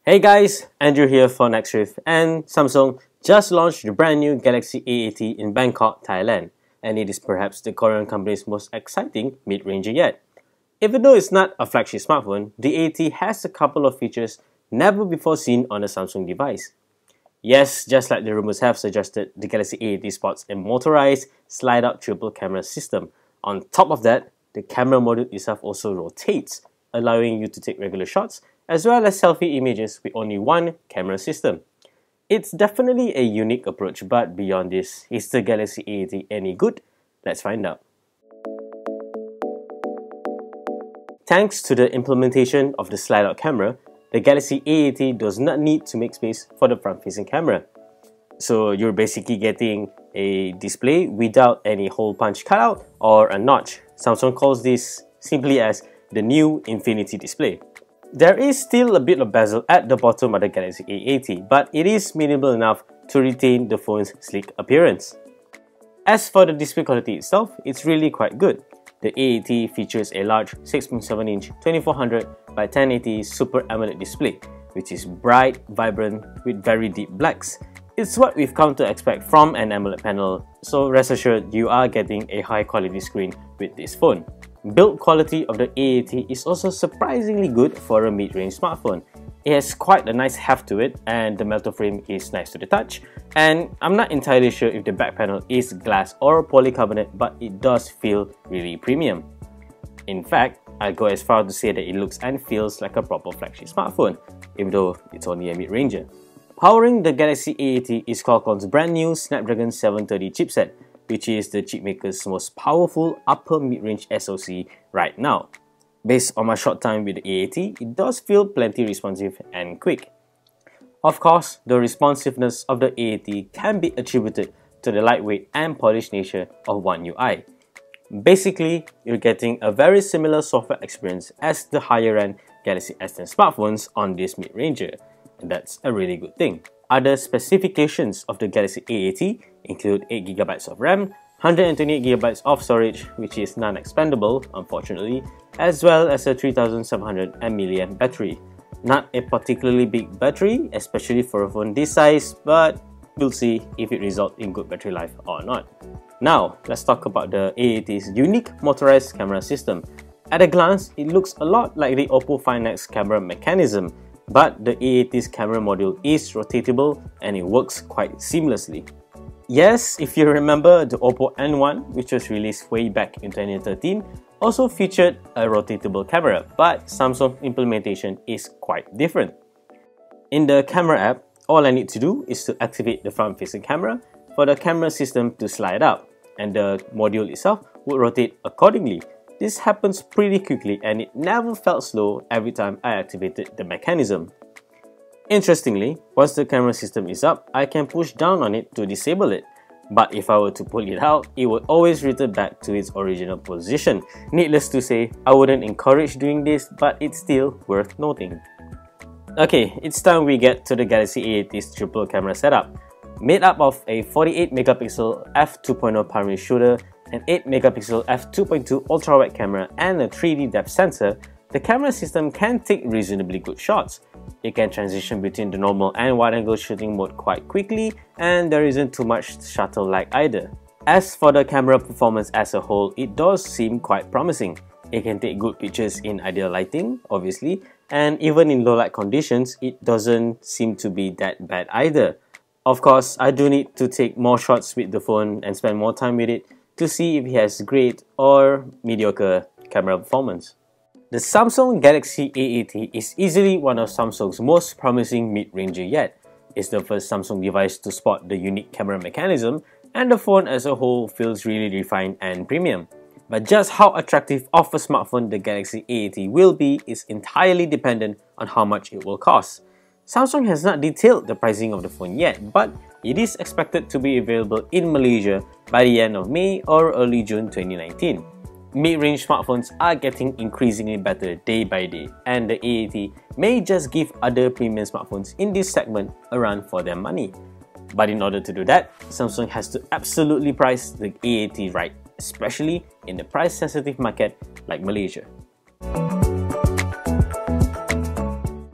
Hey guys, Andrew here for Nextrift, and Samsung just launched the brand new Galaxy A80 in Bangkok, Thailand, and it is perhaps the Korean company's most exciting mid-ranger yet. Even though it's not a flagship smartphone, the A80 has a couple of features never before seen on a Samsung device. Yes, just like the rumors have suggested, the Galaxy A80 sports a motorized slide-out triple camera system. On top of that, the camera module itself also rotates, allowing you to take regular shots as well as selfie images with only one camera system. It's definitely a unique approach, but beyond this, is the Galaxy A80 any good? Let's find out. Thanks to the implementation of the slide-out camera, the Galaxy A80 does not need to make space for the front-facing camera. So you're basically getting a display without any hole punch cutout or a notch. Samsung calls this simply as the new infinity display. There is still a bit of bezel at the bottom of the Galaxy A80, but it is minimal enough to retain the phone's sleek appearance. As for the display quality itself, it's really quite good. The A80 features a large 6.7-inch 2400 by 1080 Super AMOLED display, which is bright, vibrant, with very deep blacks. It's what we've come to expect from an AMOLED panel, so rest assured you are getting a high quality screen with this phone. Build quality of the A80 is also surprisingly good for a mid-range smartphone. It has quite a nice heft to it, and the metal frame is nice to the touch. And I'm not entirely sure if the back panel is glass or polycarbonate, but it does feel really premium. In fact, I'll go as far to say that it looks and feels like a proper flagship smartphone, even though it's only a mid-ranger. Powering the Galaxy A80 is Qualcomm's brand new Snapdragon 730 chipset, which is the chipmaker's most powerful upper mid-range SoC right now. Based on my short time with the A80, it does feel plenty responsive and quick. Of course, the responsiveness of the A80 can be attributed to the lightweight and polished nature of One UI. Basically, you're getting a very similar software experience as the higher-end Galaxy S10 smartphones on this mid-ranger, and that's a really good thing. Other specifications of the Galaxy A80 include 8GB of RAM, 128GB of storage, which is non-expandable, unfortunately, as well as a 3700 mAh battery. Not a particularly big battery, especially for a phone this size, but we'll see if it results in good battery life or not. Now, let's talk about the A80's unique motorized camera system. At a glance, it looks a lot like the Oppo Find X camera mechanism, but the A80's camera module is rotatable and it works quite seamlessly. Yes, if you remember, the Oppo N1, which was released way back in 2013, also featured a rotatable camera, but Samsung's implementation is quite different. In the camera app, all I need to do is to activate the front-facing camera for the camera system to slide out, and the module itself would rotate accordingly. This happens pretty quickly and it never felt slow every time I activated the mechanism. Interestingly, once the camera system is up, I can push down on it to disable it. But if I were to pull it out, it would always return back to its original position. Needless to say, I wouldn't encourage doing this, but it's still worth noting. Okay, it's time we get to the Galaxy A80's triple camera setup. Made up of a 48MP f2.0 primary shooter, an 8MP f2.2 ultra-wide camera, and a 3D depth sensor, the camera system can take reasonably good shots. It can transition between the normal and wide-angle shooting mode quite quickly, and there isn't too much shutter lag either. As for the camera performance as a whole, it does seem quite promising. It can take good pictures in ideal lighting, obviously, and even in low light conditions, it doesn't seem to be that bad either. Of course, I do need to take more shots with the phone and spend more time with it to see if it has great or mediocre camera performance. The Samsung Galaxy A80 is easily one of Samsung's most promising mid-ranger yet. It's the first Samsung device to spot the unique camera mechanism, and the phone as a whole feels really refined and premium. But just how attractive of a smartphone the Galaxy A80 will be is entirely dependent on how much it will cost. Samsung has not detailed the pricing of the phone yet, but it is expected to be available in Malaysia by the end of May or early June 2019. Mid-range smartphones are getting increasingly better day by day, and the A80 may just give other premium smartphones in this segment a run for their money. But in order to do that, Samsung has to absolutely price the A80 right, especially in the price-sensitive market like Malaysia.